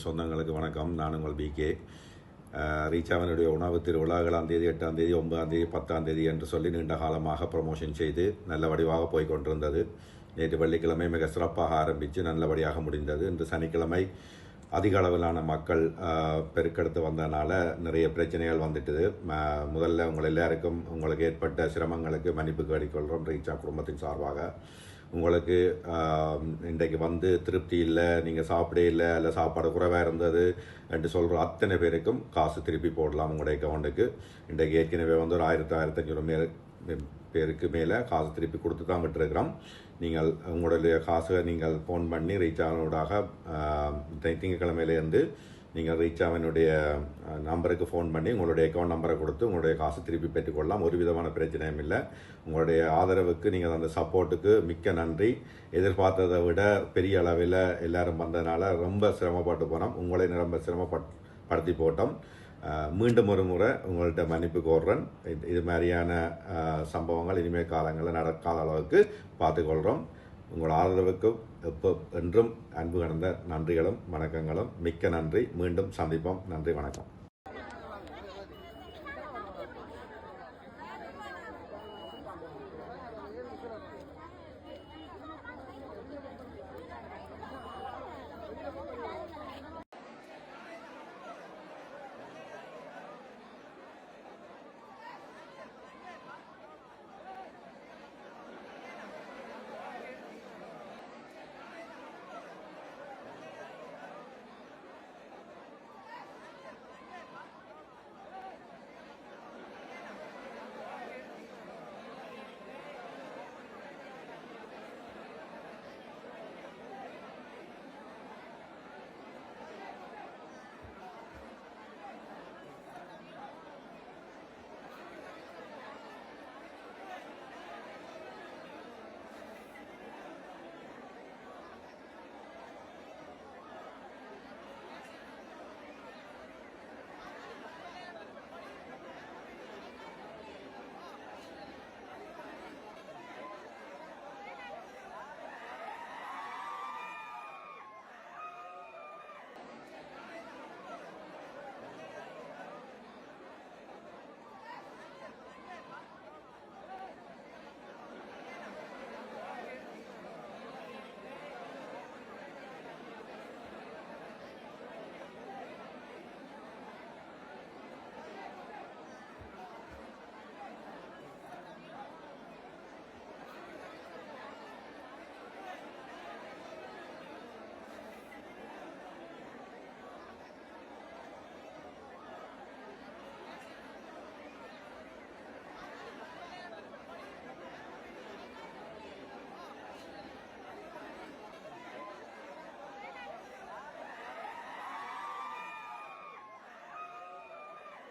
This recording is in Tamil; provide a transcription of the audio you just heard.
சொந்தங்களுக்கு வணக்கம். நான் உங்கள் பிகே. ரீச்சாவினுடைய உணவு திருவிழா 7ஆம் தேதி 8ஆம் தேதி 9ஆம் தேதி 10ஆம் தேதி என்று சொல்லி நீண்ட காலமாக ப்ரமோஷன் செய்து நல்ல வடிவாக போய்கொண்டிருந்தது. நேற்று வெள்ளிக்கிழமை மிக சிறப்பாக ஆரம்பித்து நல்லபடியாக முடிந்தது. இன்று சனிக்கிழமை அதிக அளவிலான மக்கள் பெருக்கெடுத்து வந்ததுனால நிறைய பிரச்சனைகள் வந்துட்டுது. முதல்ல உங்கள் எல்லாருக்கும் உங்களுக்கு ஏற்பட்ட சிரமங்களுக்கு மன்னிப்பு கேட்டுக்கொள்கிறோம். ரீச்சா குடும்பத்தின் சார்பாக உங்களுக்கு இன்றைக்கு வந்து திருப்தி இல்லை, நீங்கள் சாப்பிடே இல்லை, இல்லை சாப்பாடு குறைவாக இருந்தது என்று சொல்கிற அத்தனை பேருக்கும் காசு திருப்பி போடலாம் உங்களுடைய அக்கௌண்ட்டுக்கு. இன்றைக்கு ஏற்கனவே வந்து ஒரு 1000-1500 பேருக்கு மேலே காசு திருப்பி கொடுத்து தான் விட்டுருக்கிறோம். நீங்கள் உங்களுடைய காசை நீங்கள் ஃபோன் பண்ணி ரீச்சாவனோடாக திங்கக்கிழமையிலேருந்து நீங்கள் ரீச்சாவனுடைய நம்பருக்கு ஃபோன் பண்ணி உங்களுடைய அக்கௌண்ட் நம்பரை கொடுத்து உங்களுடைய காசு திருப்பி பெற்றுக்கொள்ளலாம். ஒரு விதமான பிரச்சனையும் இல்லை. உங்களுடைய ஆதரவுக்கு நீங்கள் அந்த சப்போர்ட்டுக்கு மிக்க நன்றி. எதிர்பார்த்ததை விட பெரிய அளவில் எல்லோரும் வந்ததுனால ரொம்ப சிரமப்பட்டு போனோம். உங்களை ரொம்ப சிரமப்படுத்தி போட்டோம். மீண்டும் ஒரு முறை உங்கள்கிட்ட மன்னிப்பு கோர்றேன். இது மாதிரியான சம்பவங்கள் இனிமேல் காலங்களில் நடக்காத அளவுக்கு பார்த்துக்கொள்கிறோம். உங்கள் ஆதரவுக்கு எப்போ என்றும் அன்பு கடந்த நன்றிகளும் வணக்கங்களும். மிக்க நன்றி. மீண்டும் சந்திப்போம். நன்றி, வணக்கம்.